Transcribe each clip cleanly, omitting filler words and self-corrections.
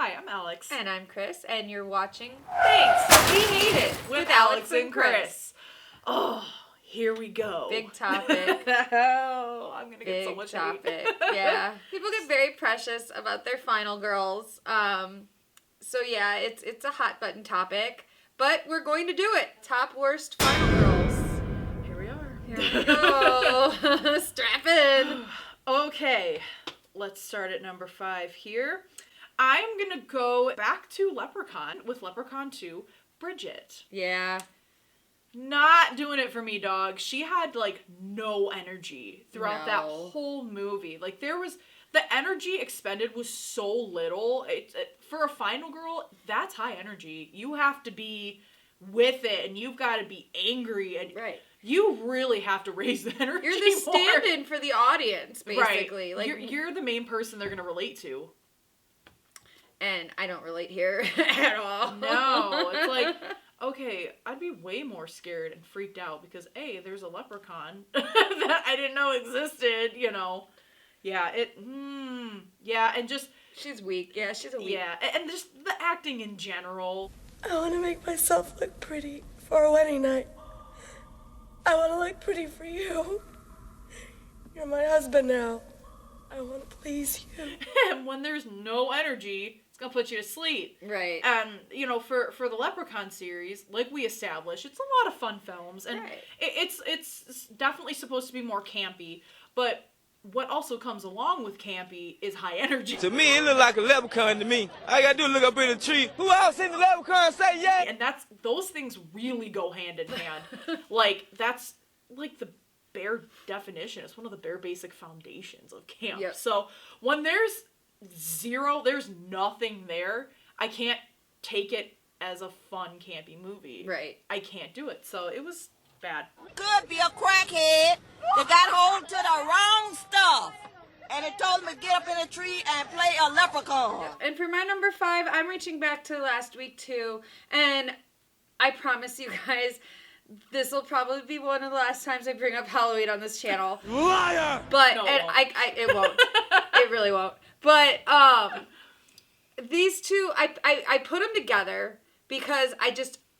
Hi, I'm Alex. And I'm Kris, and you're watching Thanks! We Hate It With Alex and Kris. Oh, here we go. Big topic. Oh, I'm gonna get so Big much topic. hate. Yeah. People get very precious about their final girls. So yeah, it's a hot button topic. But we're going to do it. Top worst final girls. Here we are. Here we go. Strap in. Okay, let's start at number 5 here. I'm gonna go back to Leprechaun with Leprechaun 2, Bridget. Yeah. Not doing it for me, dog. She had, like, no energy throughout that whole movie. Like, the energy expended was so little. For a final girl, that's high energy. You have to be with it, and you've got to be angry. And right. You really have to raise the energy. You're the stand-in for the audience, basically. Right. Like you're the main person they're going to relate to. And I don't relate here at all. No. It's like, okay, I'd be way more scared and freaked out because, A, there's a leprechaun that I didn't know existed, you know. Yeah, yeah, and just... She's weak. Yeah, she's a weak. Yeah, and just the acting in general. I want to make myself look pretty for a wedding night. I want to look pretty for you. You're my husband now. I want to please you. And when there's no energy, it's going to put you to sleep. Right. And, you know, for the Leprechaun series, like we established, it's a lot of fun films. And right. it's definitely supposed to be more campy, but... What also comes along with campy is high energy. To me, it look like a leprechaun to me. All I gotta do is look up in the tree. Who else seen the leprechaun? Say yeah. And those things really go hand in hand. Like, that's like the bare definition. It's one of the bare basic foundations of camp. Yep. So when there's nothing there, I can't take it as a fun campy movie. Right. I can't do it. So it was bad. Could be a crackhead that got hold to the wrong stuff. And it told him to get up in a tree and play a leprechaun. And for my number 5, I'm reaching back to last week too. And I promise you guys, this will probably be one of the last times I bring up Halloween on this channel. Liar! But No, and it won't. It really won't. But these two, I put them together because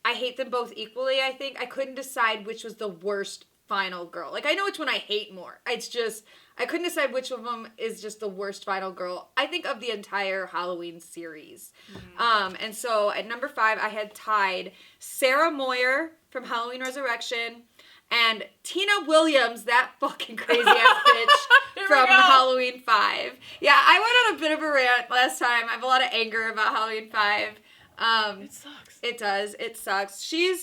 I hate them both equally, I think. I couldn't decide which was the worst final girl. Like, I know which one I hate more. It's just, I couldn't decide which of them is just the worst final girl, I think, of the entire Halloween series. Mm-hmm. And so, at number 5, I had tied Sarah Moyer from Halloween Resurrection and Tina Williams, that fucking crazy-ass bitch from Halloween 5. Yeah, I went on a bit of a rant last time. I have a lot of anger about Halloween 5. It sucks. It does. It sucks. She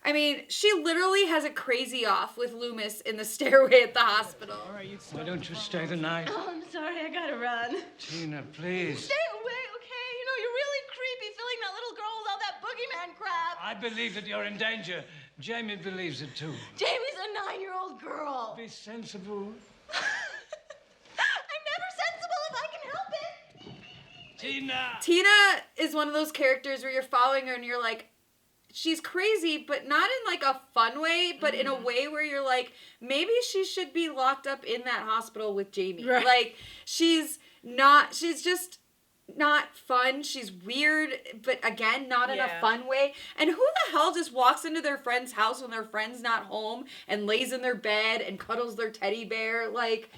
literally has a crazy off with Loomis in the stairway at the hospital. All right, why don't you stay the night? Oh, I'm sorry, I gotta run. Tina, please. Stay away, okay? You know, you're really creepy filling that little girl with all that boogeyman crap. I believe that you're in danger. Jamie believes it too. Jamie's a 9-year-old girl. Be sensible. I'm never sensible if I can help it. Tina is one of those characters where you're following her and you're like, she's crazy, but not in like a fun way, but in a way where you're like, maybe she should be locked up in that hospital with Jamie. Right. Like, she's just not fun. She's weird, but again, not in a fun way. And who the hell just walks into their friend's house when their friend's not home and lays in their bed and cuddles their teddy bear? Like,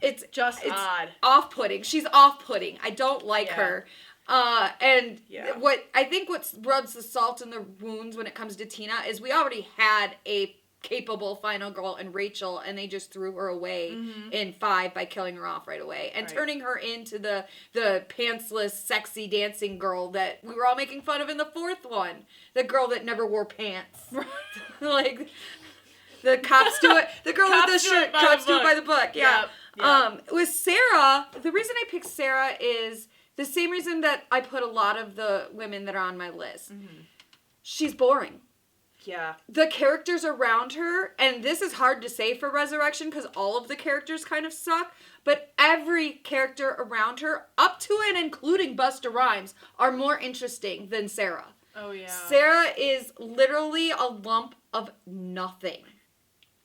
it's odd. Off-putting. She's off-putting. I don't like her. What rubs the salt in the wounds when it comes to Tina is we already had a capable final girl in Rachel, and they just threw her away in 5 by killing her off right away and turning her into the pantsless, sexy dancing girl that we were all making fun of in the 4th one. The girl that never wore pants. Like, the cops do it. The girl with the shirt. Cops do it by the book. Yeah. Yep. With Sarah, the reason I picked Sarah is the same reason that I put a lot of the women that are on my list. Mm-hmm. She's boring. Yeah. The characters around her, and this is hard to say for Resurrection because all of the characters kind of suck, but every character around her, up to and including Busta Rhymes, are more interesting than Sarah. Oh, yeah. Sarah is literally a lump of nothing.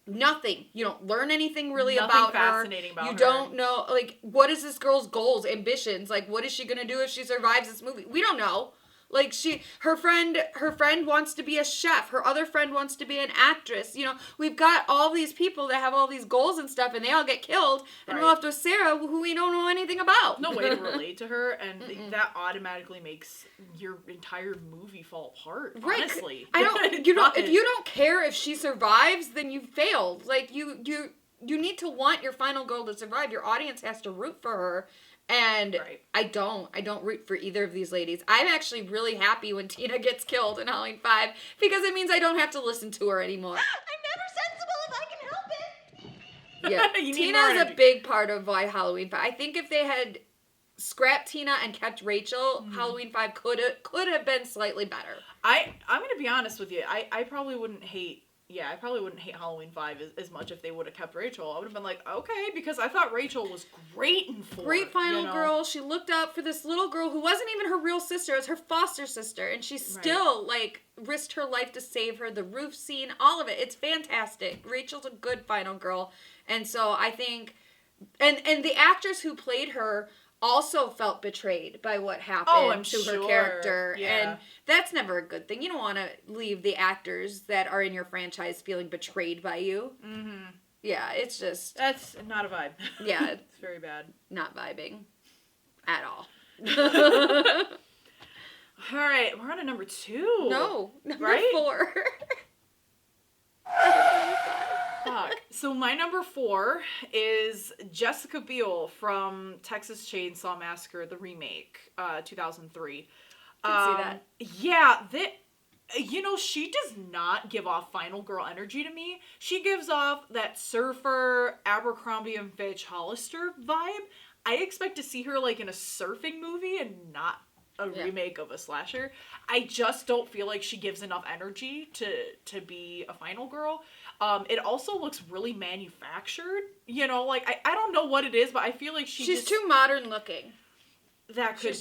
nothing. You don't learn anything really Nothing about fascinating her. about you her. don't know, like, what is this girl's goals, ambitions? Like, what is she gonna do if she survives this movie? We don't know. Like, her friend wants to be a chef. Her other friend wants to be an actress. You know, we've got all these people that have all these goals and stuff, and they all get killed. And we're left with Sarah, who we don't know anything about. No way to relate to her, and that automatically makes your entire movie fall apart. Right. Honestly, If you don't care if she survives, then you failed. Like, you need to want your final girl to survive. Your audience has to root for her. And I don't root for either of these ladies. I'm actually really happy when Tina gets killed in Halloween 5 because it means I don't have to listen to her anymore. I'm never sensible if I can help it. Yeah, Tina's a big part of why Halloween 5. I think if they had scrapped Tina and kept Rachel, Halloween 5 could have been slightly better. I'm gonna be honest with you. I probably wouldn't hate. Yeah, I probably wouldn't hate Halloween 5 as much if they would have kept Rachel. I would have been like, okay, because I thought Rachel was great in 4. Great final girl. She looked out for this little girl who wasn't even her real sister. It was her foster sister. And she still, like, risked her life to save her. The roof scene, all of it. It's fantastic. Rachel's a good final girl. And so I think... And the actress who played her also felt betrayed by what happened to her character. Yeah. And that's never a good thing. You don't want to leave the actors that are in your franchise feeling betrayed by you. Mm-hmm. Yeah, it's just... That's not a vibe. Yeah. It's very bad. Not vibing. At all. All right, we're on to number 2. No. Number 4. Fuck. So my number 4 is Jessica Biel from Texas Chainsaw Massacre, the remake, 2003. I can see that. Yeah, she does not give off final girl energy to me. She gives off that surfer, Abercrombie and Fitch Hollister vibe. I expect to see her like in a surfing movie and not a remake of a slasher. I just don't feel like she gives enough energy to be a final girl. It also looks really manufactured. I don't know what it is, but I feel like she's too modern looking. That could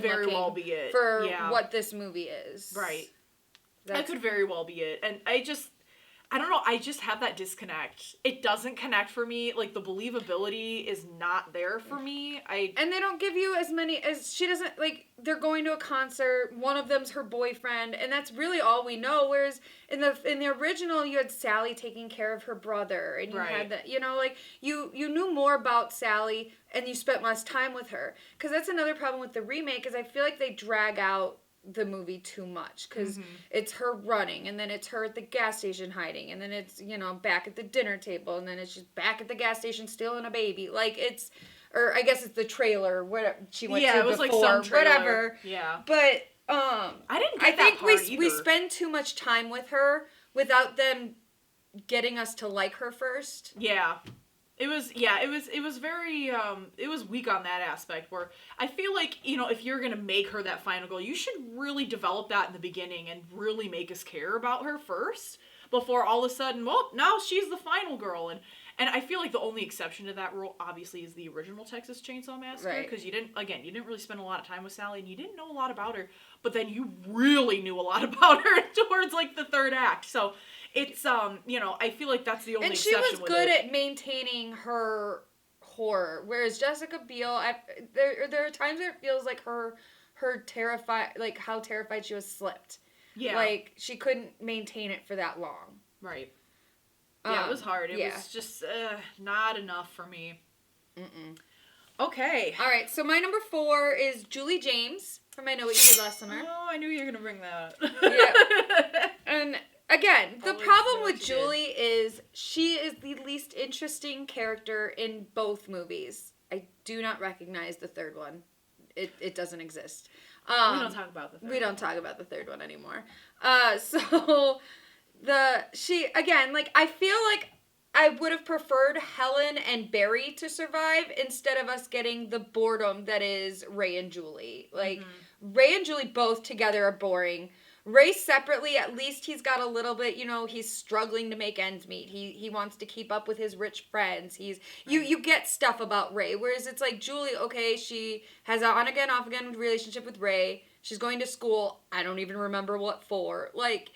very well be it. For what this movie is. Right. That could very well be it. And I don't know, I just have that disconnect. It doesn't connect for me. Like, the believability is not there for me. And they don't give you as many as she doesn't, like, they're going to a concert, one of them's her boyfriend, and that's really all we know. Whereas in the original, you had Sally taking care of her brother, and you had that, you knew more about Sally, and you spent less time with her. Because that's another problem with the remake, is I feel like they drag out the movie too much, because it's her running, and then it's her at the gas station hiding, and then it's back at the dinner table, and then it's just back at the gas station stealing a baby. Like, it's, or I guess it's the trailer where she went to it was before, like some trailer. whatever. Yeah, but I didn't get that part either. we spend too much time with her without them getting us to like her first. Yeah. It was very, it was weak on that aspect, where I feel like, if you're going to make her that final girl, you should really develop that in the beginning and really make us care about her first, before all of a sudden, well, now she's the final girl. And I feel like the only exception to that rule, obviously, is the original Texas Chainsaw Massacre, because you didn't really spend a lot of time with Sally, and you didn't know a lot about her, but then you really knew a lot about her towards, like, the third act. So it's, I feel like that's the only exception with it. And she was good at maintaining her horror, whereas Jessica Biel, there are times where it feels like her terrified, like how terrified she was slipped. Yeah. Like, she couldn't maintain it for that long. Right. Yeah, it was hard. It was just not enough for me. Mm-mm. Okay. All right, so my number 4 is Julie James from I Know What You Did Last Summer. Oh, I knew you were going to bring that. Yeah. And again, the problem with Julie is she is the least interesting character in both movies. I do not recognize the third one. It doesn't exist. We don't talk about the third one. We don't talk about the third one anymore. So I feel like I would have preferred Helen and Barry to survive instead of us getting the boredom that is Ray and Julie. Like, Ray and Julie both together are boring. Ray separately, at least he's got a little bit, he's struggling to make ends meet. He wants to keep up with his rich friends. You get stuff about Ray, whereas it's like Julie, okay, she has an on-again, off-again relationship with Ray. She's going to school. I don't even remember what for. Like,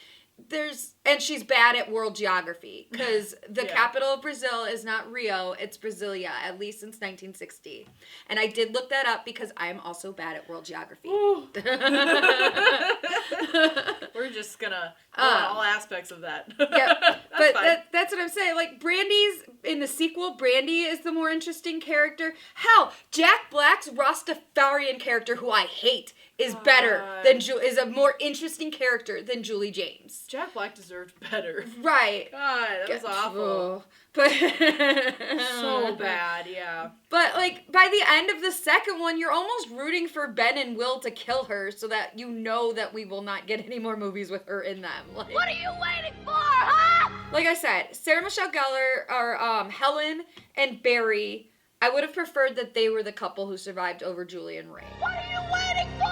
and she's bad at world geography because the capital of Brazil is not Rio, it's Brasilia, at least since 1960. And I did look that up because I'm also bad at world geography. We're just gonna go on all aspects of that. Yeah, but that's what I'm saying. Like, Brandy's, in the sequel, Brandy is the more interesting character. Hell, Jack Black's Rastafarian character, who I hate, is better than is a more interesting character than Julie James. Jack Black deserved better. Right. God, that was awful. But so bad, yeah. But, like, by the end of the second one, you're almost rooting for Ben and Will to kill her so that you know that we will not get any more movies with her in them. Like, what are you waiting for, huh? Like I said, Sarah Michelle Gellar, or Helen and Barry, I would have preferred that they were the couple who survived over Julie and Ray. What are you waiting for?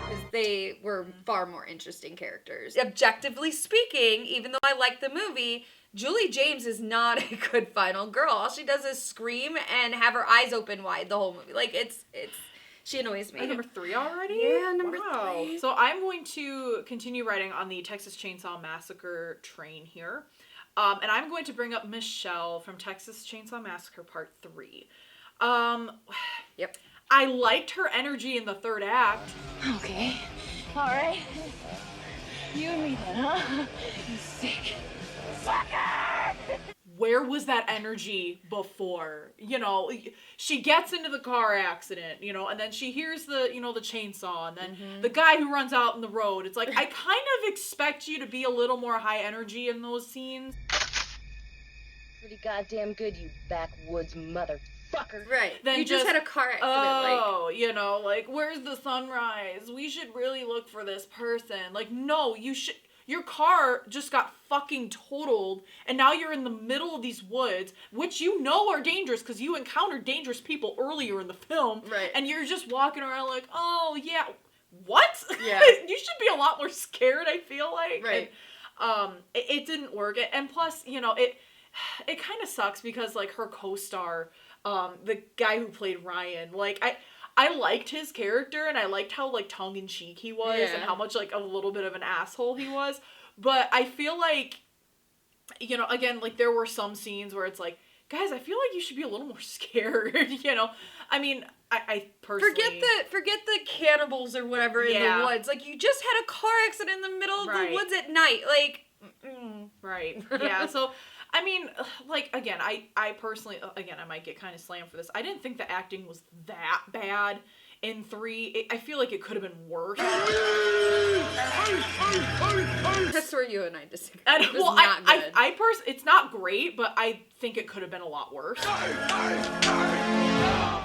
Because they were far more interesting characters. Objectively speaking, even though I like the movie, Julie James is not a good final girl. All she does is scream and have her eyes open wide the whole movie. Like, she annoys me. Number 3 already? Yeah, number 3. So I'm going to continue writing on the Texas Chainsaw Massacre train here. And I'm going to bring up Michelle from Texas Chainsaw Massacre Part 3. Yep. I liked her energy in the third act. Okay. All right. You and me then, huh? You sick fucker! Where was that energy before? You know, she gets into the car accident, you know, and then she hears the, you know, the chainsaw, and then the guy who runs out in the road. It's like, I kind of expect you to be a little more high energy in those scenes. Pretty goddamn good, you backwoods motherfucker. Right. Then you just had a car accident. You know, like, where's the sunrise? We should really look for this person. Like, no, your car just got fucking totaled, and now you're in the middle of these woods, which you know are dangerous because you encountered dangerous people earlier in the film. Right. And you're just walking around like, oh, yeah, what? Yeah. You should be a lot more scared, I feel like. Right. And, it didn't work. And plus, you know, it kind of sucks because, like, her co-star, the guy who played Ryan, like, I liked his character, and I liked how, like, tongue-in-cheek he was, and how much, like, a little bit of an asshole he was, but I feel like, you know, again, like, there were some scenes where it's like, guys, I feel like you should be a little more scared, you know? I mean, I personally... Forget the cannibals or whatever in the woods. Like, you just had a car accident in the middle of the woods at night, like... Right, yeah, so... I mean, like, again, I personally, again, I might get kind of slammed for this. I didn't think the acting was that bad in 3. I feel like it could have been worse. That's where you and I disagree. Well, it's not great, but I think it could have been a lot worse.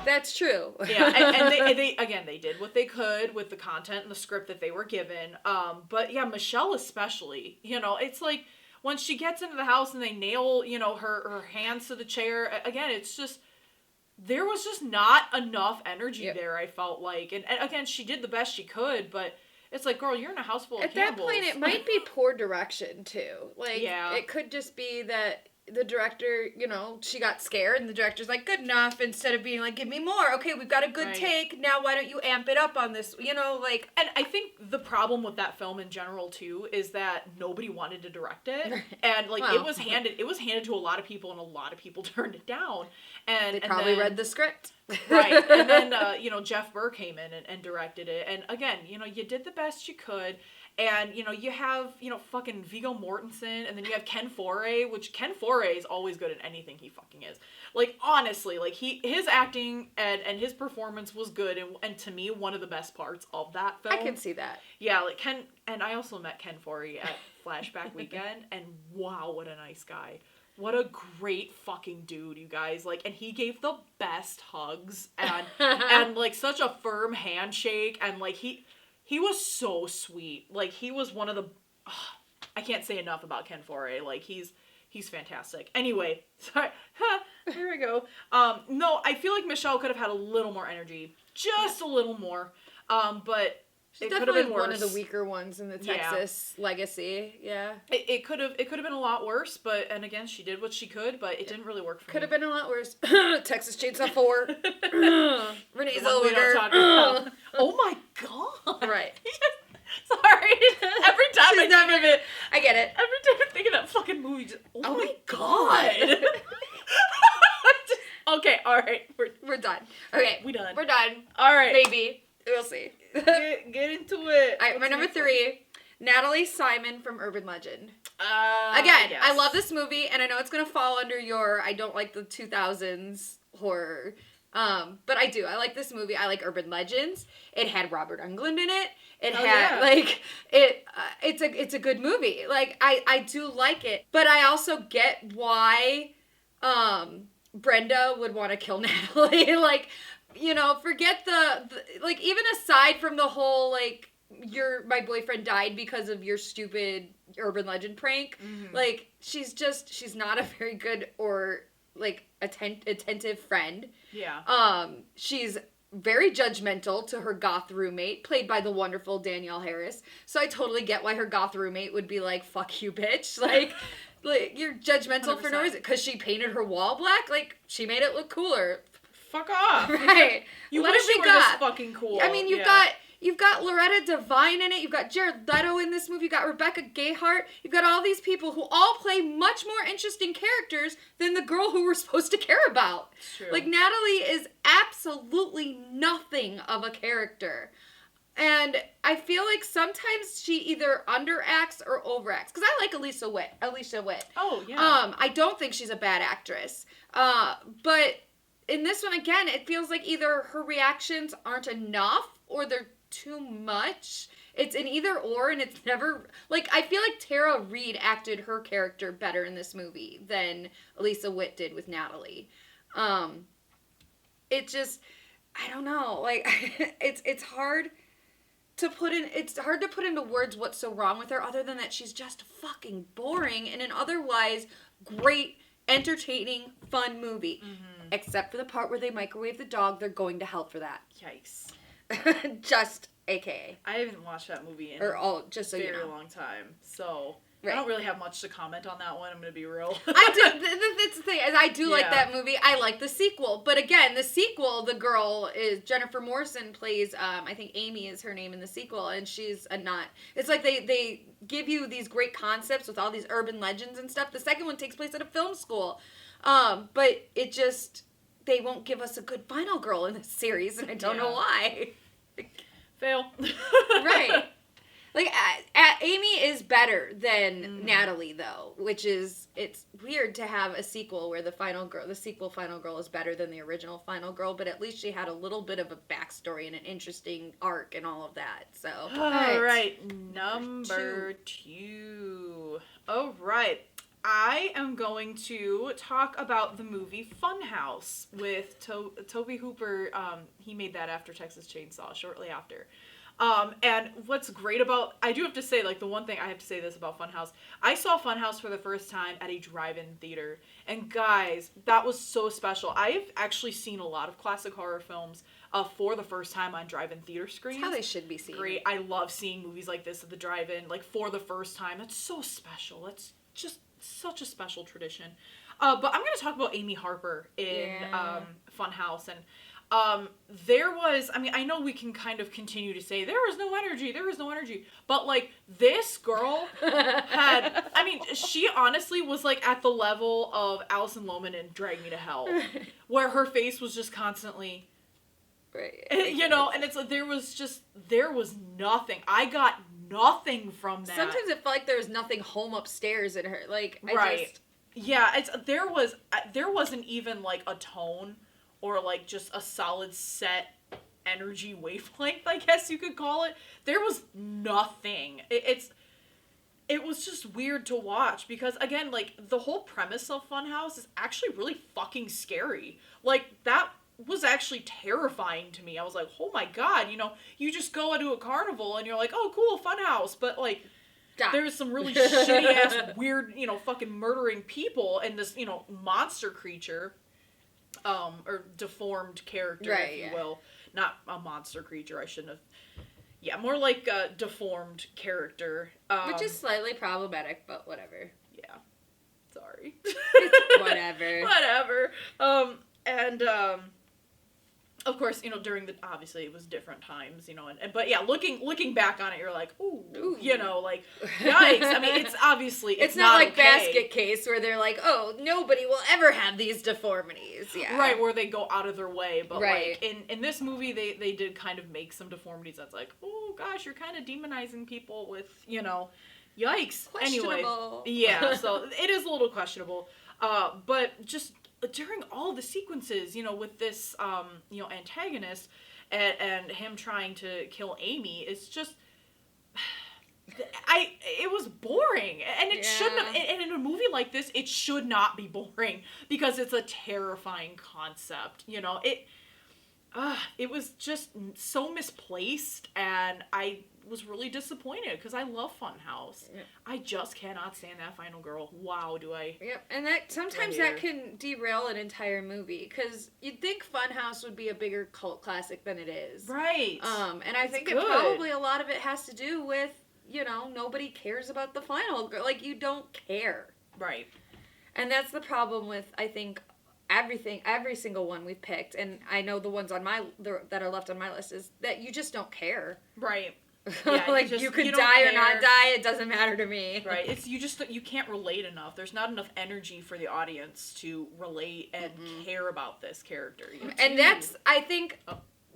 That's true. Yeah, and they did what they could with the content and the script that they were given. But yeah, Michelle especially, you know, it's like, once she gets into the house and they nail, you know, her hands to the chair, again, it's just, there was just not enough energy there, I felt like. And again, she did the best she could, but it's like, girl, you're in a house full of cannibals. At that point, it might be poor direction, too. Like, it could just be that the director, you know, she got scared, and the director's like, good enough, instead of being like, give me more. Okay, we've got a good take. Now why don't you amp it up on this, you know, like... And I think the problem with that film in general, too, is that nobody wanted to direct it. And, like, it was handed to a lot of people, and a lot of people turned it down. And they probably read the script. Right. And then, you know, Jeff Burr came in and directed it. And again, you know, you did the best you could. And, you know, you have, you know, fucking Viggo Mortensen, and then you have Ken Foray, which Ken Foray is always good at anything he fucking is. Like, honestly, like, his acting and his performance was good, and to me, one of the best parts of that film. I can see that. Yeah, like, and I also met Ken Foray at Flashback Weekend, and wow, what a nice guy. What a great fucking dude, you guys. Like, and he gave the best hugs, and like, such a firm handshake, and, like, he was so sweet. Like, he was one of the... I can't say enough about Ken Foray. Like, he's fantastic. Anyway, sorry. Here we go. No, I feel like Michelle could have had a little more energy. Just a little more. But she's definitely one of the weaker ones in the Texas legacy. Yeah. It could have been a lot worse, and again, she did what she could, but it didn't really work for me. Could have been a lot worse. Texas Chainsaw 4. Renee Zellweger. Oh my god. Right. Sorry, Right? Every time I think of it. I get it. Every time I think of that fucking movie, just, oh my God. Okay, alright. We're done. Okay. We done. We're done. Alright. Maybe. We'll see. Get into it. All right, my number 3, Natalie Simon from Urban Legend. Again, I love this movie, and I know it's going to fall under your I don't like the 2000s horror. But I do. I like this movie. I like Urban Legends. It had Robert Englund in it. It had like it's a good movie. Like I do like it, but I also get why Brenda would want to kill Natalie. Like, you know, forget the like, even aside from the whole like my boyfriend died because of your stupid Urban Legend prank. Mm-hmm. Like, she's not a very good or like attentive friend. Yeah. She's very judgmental to her goth roommate, played by the wonderful Danielle Harris. So I totally get why her goth roommate would be like, "Fuck you, bitch!" Like you're judgmental 100%. For no reason because she painted her wall black. Like, she made it look cooler. Fuck off. Right. You wish you were this fucking cool. I mean, You've got Loretta Devine in it. You've got Jared Leto in this movie. You've got Rebecca Gayheart. You've got all these people who all play much more interesting characters than the girl who we're supposed to care about. True. Like, Natalie is absolutely nothing of a character. And I feel like sometimes she either underacts or overacts. Because I like Alicia Witt. Oh, yeah. I don't think she's a bad actress. But in this one, again, it feels like either her reactions aren't enough or they're too much. It's an either or, and it's never like, I feel like Tara Reid acted her character better in this movie than Alicia Witt did with Natalie. It just, I don't know, like it's hard to put into words what's so wrong with her, other than that she's just fucking boring in an otherwise great, entertaining, fun movie. Mm-hmm. Except for the part where they microwave the dog. They're going to hell for that. Yikes. Just AKA. I haven't watched that movie in just so a very you know. long time, so right. I don't really have much to comment on that one. I'm gonna be real. I do. That's the thing. I do like that movie. I like the sequel, but again, the sequel, the girl is Jennifer Morrison plays. I think Amy is her name in the sequel, and she's a not. It's like they give you these great concepts with all these urban legends and stuff. The second one takes place at a film school, but it just. They won't give us a good final girl in this series, and I don't know why. Fail. Right. Like, Amy is better than Natalie, though, which is, it's weird to have a sequel where the sequel final girl is better than the original final girl, but at least she had a little bit of a backstory and an interesting arc and all of that, so. All right, number 2. All right. I am going to talk about the movie Funhouse with Toby Hooper. He made that after Texas Chainsaw, shortly after. And what's great about, I do have to say, like, the one thing I have to say this about Funhouse, I saw Funhouse for the first time at a drive-in theater. And guys, that was so special. I've actually seen a lot of classic horror films for the first time on drive-in theater screens. That's how they should be seen. Great. I love seeing movies like this at the drive-in, like, for the first time. That's so special. It's just such a special tradition. But I'm going to talk about Amy Harper in Funhouse. And there was, I mean, I know we can kind of continue to say, there was no energy. But, like, this girl had, I mean, she honestly was, like, at the level of Alison Lohman in Drag Me to Hell. Where her face was just constantly... Right. You know, and it's like, there was nothing. I got nothing from that. Sometimes it felt like there was nothing home upstairs in her. Like, Yeah, there wasn't even, like, a tone or, like, just a solid set energy wavelength, I guess you could call it. There was nothing. It was just weird to watch because, again, like, the whole premise of Funhouse is actually really fucking scary. Like, that was actually terrifying to me. I was like, oh my god, you know, you just go into a carnival and you're like, oh cool, Funhouse, but like, there's some really shitty ass weird, you know, fucking murdering people and this, you know, monster creature, or deformed character, if you will. Not a monster creature, I shouldn't have. Yeah, more like a deformed character. Which is slightly problematic, but whatever. Yeah. Sorry. Whatever. Whatever. of course, during obviously it was different times, but yeah, looking back on it, you're like, ooh, like, yikes. I mean, it's obviously, it's not like okay. Basket Case where they're like, oh, nobody will ever have these deformities. Yeah. Right, where they go out of their way, but right. like, in this movie, they did kind of make some deformities that's like, oh gosh, you're kind of demonizing people with, yikes. Anyway, yeah, so it is a little questionable, but just during all the sequences, with this, antagonist and him trying to kill Amy, it's just, it was boring, and it shouldn't have, and in a movie like this, it should not be boring, because it's a terrifying concept, it was just so misplaced, and I was really disappointed because I love Funhouse. Yep. I just cannot stand that final girl. Wow, do I? Yep, and that sometimes that can derail an entire movie because you'd think Funhouse would be a bigger cult classic than it is. Right. And I think it probably a lot of it has to do with nobody cares about the final girl. Like, you don't care. Right. And that's the problem with, I think, every single one we've picked, and I know the ones on that are left on my list, is that you just don't care. Right. Yeah, like, you could die or not die, it doesn't matter to me. Right. It's you can't relate enough. There's not enough energy for the audience to relate and care about this character. And that's, I think,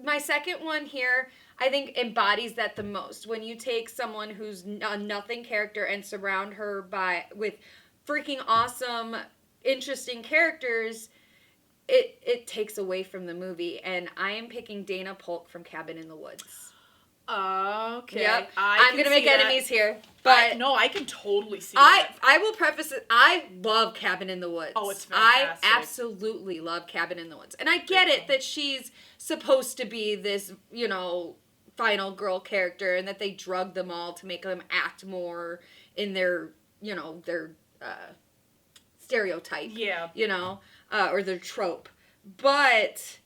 my second one here, I think embodies that the most. When you take someone who's a nothing character and surround her with freaking awesome, interesting characters, it takes away from the movie. And I am picking Dana Polk from Cabin in the Woods. Okay. Yep. I'm going to make enemies here. But I can totally see that. I will preface it. I love Cabin in the Woods. Oh, it's fantastic. I absolutely love Cabin in the Woods. And I get it that she's supposed to be this, final girl character, and that they drug them all to make them act more in their, their stereotype. Yeah. Or their trope. But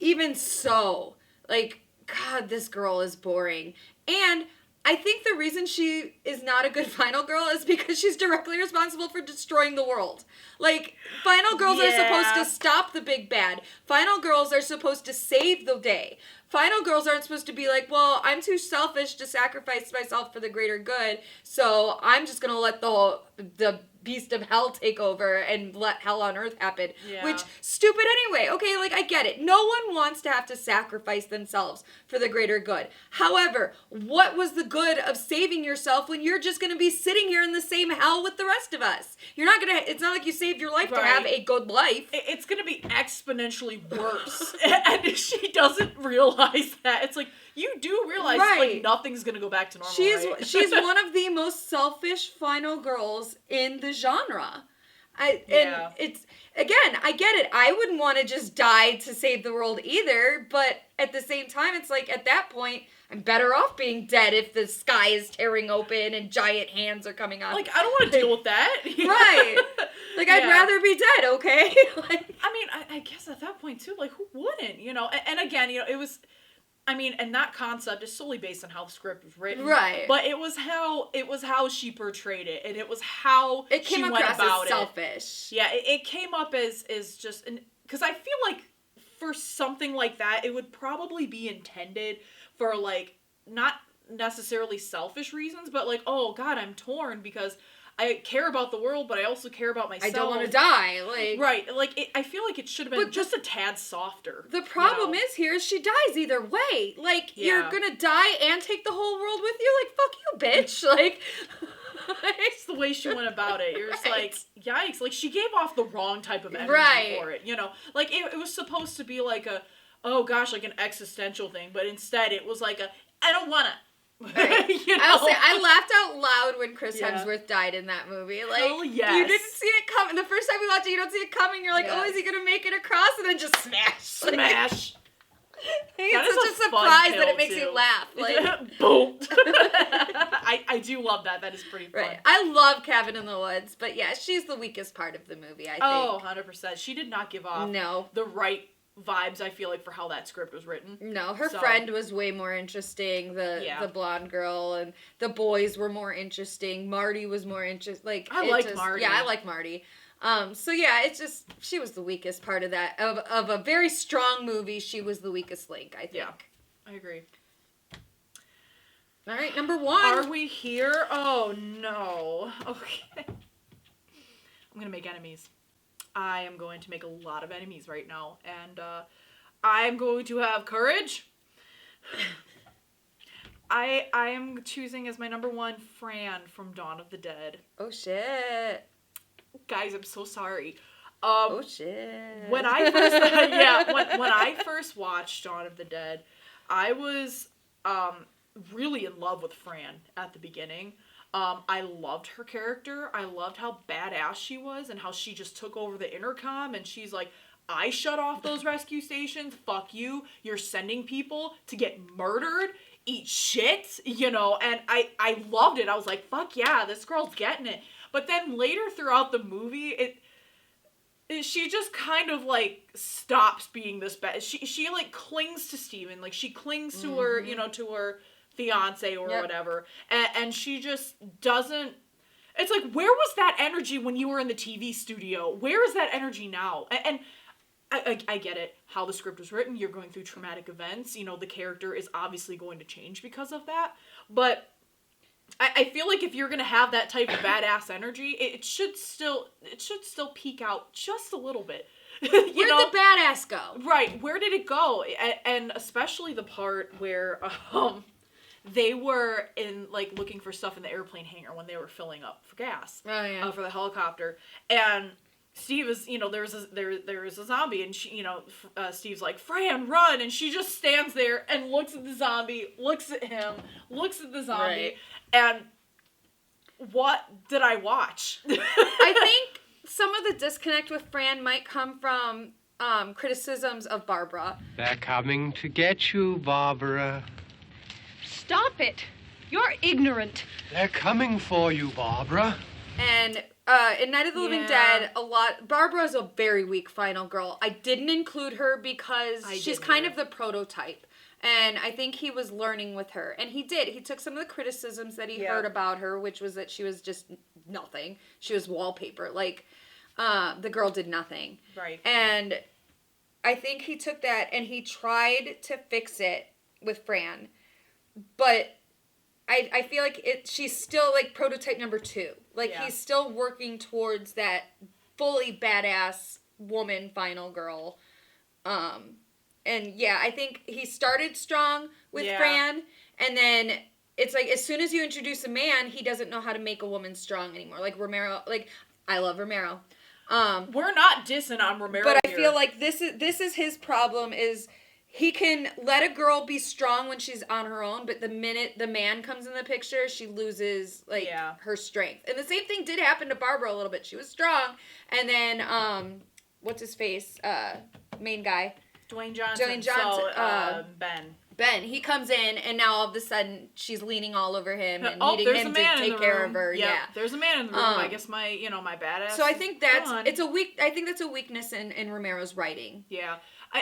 even so, like, God, this girl is boring. And I think the reason she is not a good final girl is because she's directly responsible for destroying the world. Like, final girls are supposed to stop the big bad. Final girls are supposed to save the day. Final girls aren't supposed to be like, well, I'm too selfish to sacrifice myself for the greater good, so I'm just going to let the beast of hell take over and let hell on earth happen. Yeah. Which, stupid anyway. Okay, like, I get it. No one wants to have to sacrifice themselves for the greater good. However, what was the good of saving yourself when you're just going to be sitting here in the same hell with the rest of us? You're not going to, it's not like you saved your life to have a good life. It's going to be exponentially worse. And she doesn't realize that. It's like, you do realize like nothing's gonna go back to normal. She's one of the most selfish final girls in the genre. It's, again, I get it. I wouldn't want to just die to save the world either, but at the same time, it's like, at that point, I'm better off being dead if the sky is tearing open and giant hands are coming up. Like, I don't want to deal with that. Right. Like, I'd rather be dead, okay? Like, I mean, I guess at that point, too, like, who wouldn't, And again, it was... I mean, and that concept is solely based on how the script was written. Right. But it was how she portrayed it, and it was how she went about it. It came across as selfish. Yeah, it came up as just... Because I feel like for something like that, it would probably be intended for, like, not necessarily selfish reasons, but like, oh, God, I'm torn because... I care about the world, but I also care about myself. I don't want to die. Like, right. Like, I feel like it should have been just a tad softer. The problem is here is she dies either way. Like, you're going to die and take the whole world with you? Like, fuck you, bitch. Like... It's the way she went about it. You're just like, yikes. Like, she gave off the wrong type of energy for it. Like, it was supposed to be like oh gosh, like an existential thing. But instead, it was like I don't want to. Right. I'll say, I laughed out loud when Chris Hemsworth died in that movie. Like, you didn't see it coming. The first time we watched it, you don't see it coming. You're like, oh, is he going to make it across? And then just smash. Smash. It's such a surprise that it makes you laugh. Like, boom. I do love that. That is pretty fun. Right. I love Cabin in the Woods, but yeah, she's the weakest part of the movie, I think. Oh, 100%. She did not give off the right vibes, I feel like, for how that script was written. No, her friend was way more interesting, the blonde girl, and the boys were more interesting. Marty was more interesting. Like, I liked Marty. Yeah, I like Marty. So yeah, it's just, she was the weakest part of that. Of a very strong movie, she was the weakest link, I think. Yeah, I agree. All right, number 1. Are we here? Oh, no. Okay. I'm going to make enemies. I am going to make a lot of enemies right now. And I am going to have courage. I am choosing as my number 1 Fran from Dawn of the Dead. Oh, shit. Guys, I'm so sorry. Oh, shit. When I first, when I first watched Dawn of the Dead, I was really in love with Fran at the beginning. I loved her character. I loved how badass she was and how she just took over the intercom and she's like, I shut off those rescue stations. Fuck you. You're sending people to get murdered. Eat shit. You know, and I loved it. I was like, fuck yeah, this girl's getting it. But then later throughout the movie, she just kind of like stops being this bad. She like clings to Steven. Like she clings to her, you know, to her fiance or whatever. And she just doesn't. It's like, where was that energy when you were in the TV studio? Where is that energy now? And I get it, how the script was written. You're going through traumatic events. You know, the character is obviously going to change because of that. But I feel like if you're going to have that type of badass energy, it should still peak out just a little bit. Where'd the badass go? Right. Where did it go? And especially the part where they were in like looking for stuff in the airplane hangar when they were filling up for gas. Oh, yeah. For the helicopter. And Steve is, you know, there is a zombie, and she, you know, Steve's like, Fran, run, and she just stands there and looks at the zombie, looks at him, looks at the zombie, right. And what did I watch? I think some of the disconnect with Fran might come from criticisms of Barbara. They're coming to get you, Barbara. Stop it! You're ignorant. They're coming for you, Barbara. And in Night of the Living Dead, Barbara's a very weak final girl. I didn't include her because she's kind of the prototype. And I think he was learning with her. And he did. He took some of the criticisms that he heard about her, which was that she was just nothing. She was wallpaper. Like, the girl did nothing. Right. And I think he took that and he tried to fix it with Fran. But I feel like she's still like prototype number 2. Like he's still working towards that fully badass woman final girl. And yeah, I think he started strong with Fran, and then it's like as soon as you introduce a man, he doesn't know how to make a woman strong anymore. Like Romero, like I love Romero. We're not dissing on Romero, but I feel like this is his problem is. He can let a girl be strong when she's on her own, but the minute the man comes in the picture, she loses, like, her strength. And the same thing did happen to Barbara a little bit. She was strong, and then, what's his face? Main guy. Dwayne Johnson. So, Ben, he comes in, and now all of a sudden, she's leaning all over him and needing him to take care of her. Yeah, there's a man in the room. I guess my badass. So I think that's a weakness in Romero's writing. Yeah.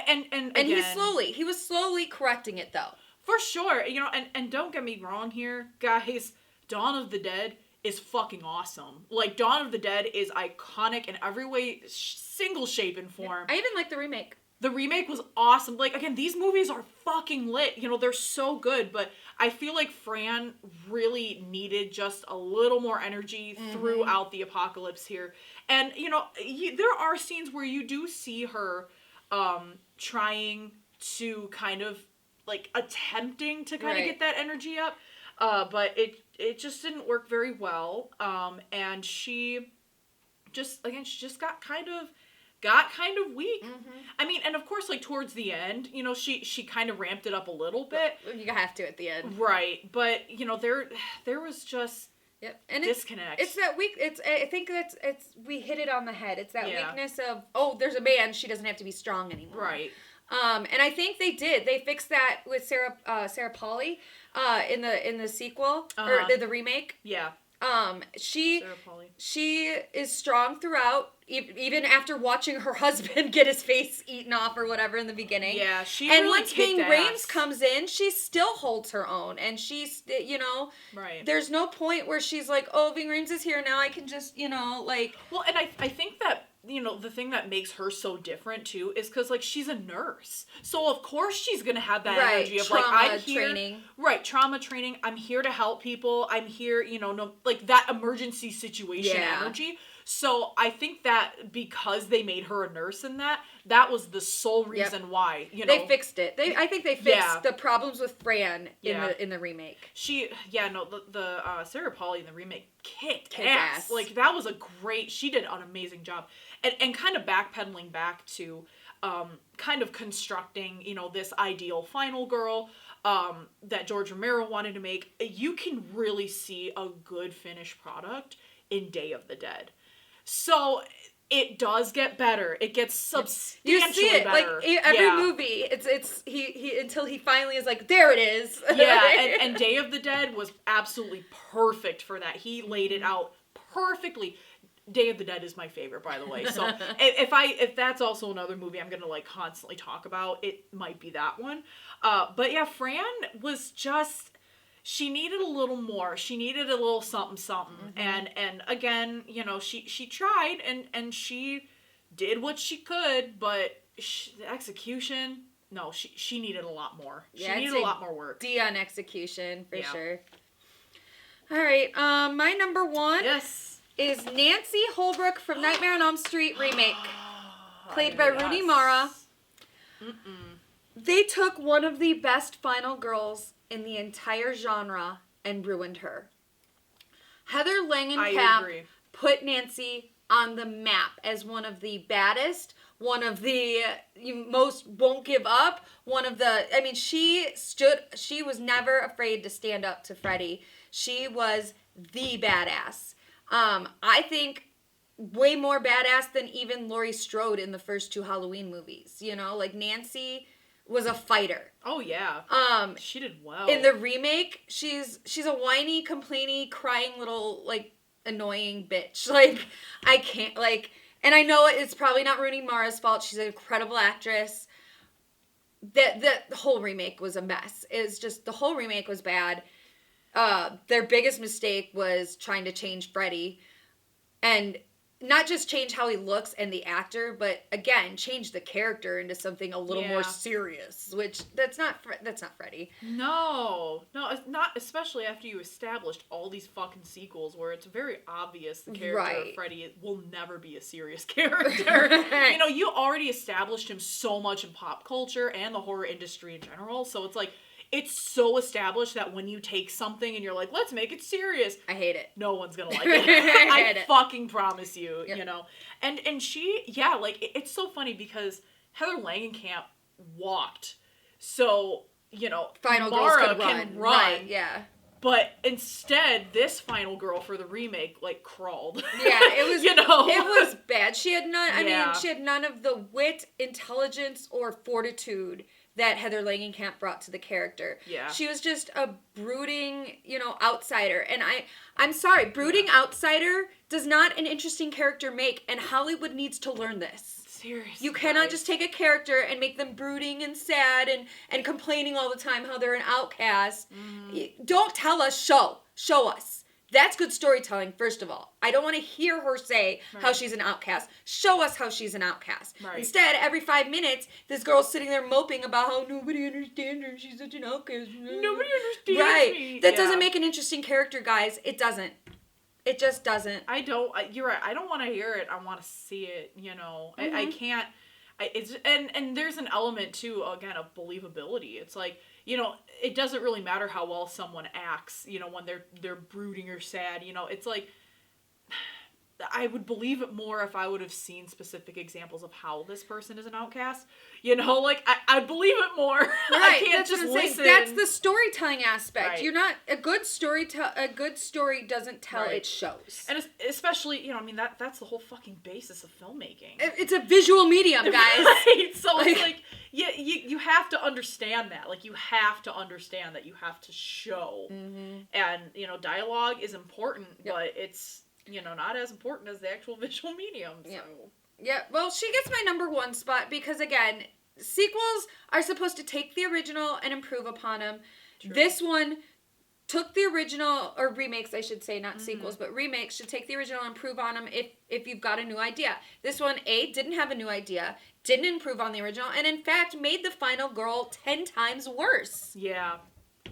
And again, he was slowly correcting it though. For sure. You know, and don't get me wrong here, guys, Dawn of the Dead is fucking awesome. Like, Dawn of the Dead is iconic in every way, single shape and form. I even like the remake. The remake was awesome. Like, again, these movies are fucking lit. You know, they're so good, but I feel like Fran really needed just a little more energy throughout the apocalypse here. And, you know, there are scenes where you do see her trying to kind of like attempting to kind of get that energy up, but it just didn't work very well. And she just got kind of weak. I mean, and of course, like towards the end, you know, she kind of ramped it up a little bit. You have to at the end, right? But you know, there was just. Yep, and disconnect. It's that weak. I think we hit it on the head. It's that weakness of there's a man. She doesn't have to be strong anymore. Right. And I think they did. They fixed that with Sarah Polley, in the sequel or the remake. Yeah. She is strong throughout. even after watching her husband get his face eaten off or whatever in the beginning. Yeah, she and really once kicked Ving ass. Rhames comes in, she still holds her own, and she's, you know, right. There's no point where she's like, oh, Ving Rhames is here now, I can just, you know, like. Well, and I think that, you know, the thing that makes her so different too is because, like, she's a nurse, so of course she's gonna have that energy of trauma like, I'm here, training. Right, trauma training. I'm here to help people. I'm here, you know, no, like that emergency situation energy. So I think that because they made her a nurse in that was the sole reason why, you know. They fixed it. I think they fixed the problems with Fran in the remake. The Sarah Polley in the remake kicked ass. Like, that was she did an amazing job. And kind of backpedaling back to kind of constructing, you know, this ideal final girl that George Romero wanted to make. You can really see a good finished product in Day of the Dead. So it does get better. It gets substantially you see it better. Like every movie. It's he until he finally is like, there it is. Yeah, and Day of the Dead was absolutely perfect for that. He laid it out perfectly. Day of the Dead is my favorite, by the way. So if that's also another movie I'm gonna like constantly talk about, it might be that one. But yeah, Fran was just. She needed a little more. She needed a little something. And again, you know, she tried and she did what she could, but the execution, no, she needed a lot more. She needed a lot more work. D on execution for sure. All right, my number one is Nancy Holbrook from Nightmare on Elm Street remake, played by Rooney Mara. They took one of the best final girls in the entire genre and ruined her. Heather Langenkamp put Nancy on the map as one of the baddest, one of the most won't give up, one of the, I mean, she was never afraid to stand up to Freddy. She was the badass. I think way more badass than even Laurie Strode in the first two Halloween movies. You know, like Nancy was a fighter. Oh yeah. She did well. In the remake, she's a whiny, complainy, crying little like annoying bitch. Like I can't like, and I know it's probably not Rooney Mara's fault. She's an incredible actress. The whole remake was a mess. It's just the whole remake was bad. Their biggest mistake was trying to change Freddy, and not just change how he looks and the actor, but again, change the character into something a little more serious, which that's not Freddy. No, it's not, especially after you established all these fucking sequels where it's very obvious the character of Freddy will never be a serious character. You know, you already established him so much in pop culture and the horror industry in general, so it's like, it's so established that when you take something and you're like, let's make it serious. I hate it. No one's gonna like it. I fucking promise you, you know. And she, like, it's so funny because Heather Langenkamp walked. So, you know, Final Mara girls can run. Right, yeah. But instead, this final girl for the remake, like, crawled. Yeah, it was, you know? It was bad. She had she had none of the wit, intelligence, or fortitude that Heather Langenkamp brought to the character. Yeah. She was just a brooding, you know, outsider. And I'm sorry, brooding outsider does not an interesting character make, and Hollywood needs to learn this. Seriously. You cannot just take a character and make them brooding and sad and complaining all the time how they're an outcast. Don't tell us, show us. That's good storytelling, first of all. I don't want to hear her say how she's an outcast. Show us how she's an outcast. Right. Instead, every 5 minutes, this girl's sitting there moping about how nobody understands her. She's such an outcast. Nobody understands me. That doesn't make an interesting character, guys. It doesn't. It just doesn't. You're right. I don't want to hear it. I want to see it, you know. I can't. And there's an element, too, again, of believability. It's like, you know, it doesn't really matter how well someone acts, you know, when they're brooding or sad, you know, it's like, I would believe it more if I would have seen specific examples of how this person is an outcast, you know, like, I'd believe it more. Right, I can't just listen. That's the storytelling aspect. Right. You're not, a good story doesn't tell, it shows. And especially, you know, I mean, that's the whole fucking basis of filmmaking. It's a visual medium, guys. Right, so it's like, you have to understand that. Like, you have to understand that you have to show. And, you know, dialogue is important, but it's not as important as the actual visual medium. So. Yeah, well, she gets my number 1 spot because, again, sequels are supposed to take the original and improve upon them. True. This one took the original, or remakes, I should say, not sequels, but remakes should take the original and improve on them if you've got a new idea. This one, didn't have a new idea, didn't improve on the original, and in fact made the final girl 10 times worse. Yeah,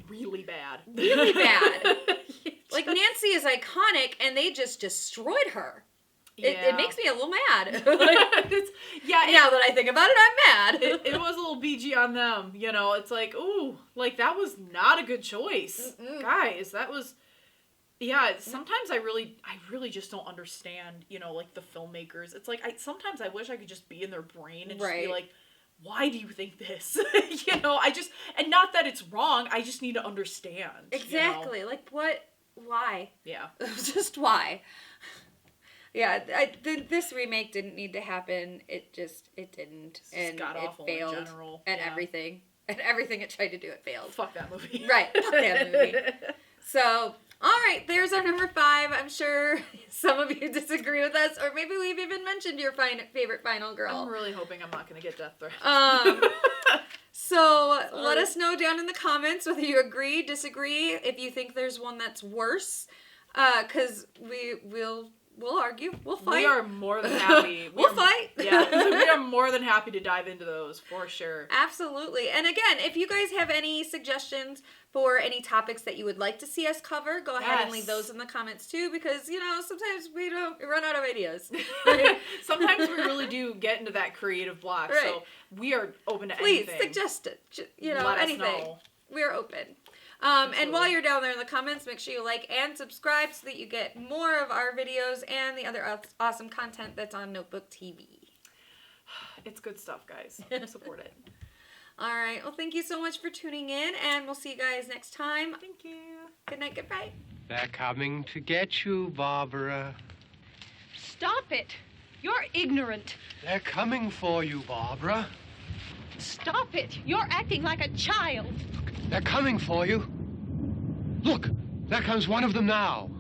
really bad. Really bad. Like, Nancy is iconic, and they just destroyed her. It makes me a little mad. Now that I think about it, I'm mad. It was a little BG on them, It's like, ooh, like, that was not a good choice. Guys, that was... Yeah, sometimes I really just don't understand, like, the filmmakers. It's like, sometimes I wish I could just be in their brain and just be like, why do you think this? And not that it's wrong, I just need to understand. Exactly. Like, what? Why? Yeah. Just why? Yeah, this remake didn't need to happen. It didn't. And it failed in general. At everything. At everything it tried to do, it failed. Fuck that movie. Right, fuck that movie. So, alright, there's our number 5. I'm sure some of you disagree with us, or maybe we've even mentioned your favorite final girl. I'm really hoping I'm not going to get death threats. So, let us know down in the comments whether you agree, disagree, if you think there's one that's worse, because we'll argue. We'll fight. We are more than happy. We'll fight. Yeah, we are more than happy to dive into those, for sure. Absolutely. And again, if you guys have any suggestions for any topics that you would like to see us cover, go ahead and leave those in the comments too, because, sometimes we run out of ideas. Sometimes we really do get into that creative block, so we are open to anything. Please, suggest it. Let anything. us know. We're open. And while you're down there in the comments, make sure you like and subscribe so that you get more of our videos and the other awesome content that's on Notebook TV. It's good stuff, guys. Support it. All right. Well, thank you so much for tuning in, and we'll see you guys next time. Thank you. Good night. Goodbye. They're coming to get you, Barbara. Stop it. You're ignorant. They're coming for you, Barbara. Stop it. You're acting like a child. They're coming for you. Look, there comes one of them now.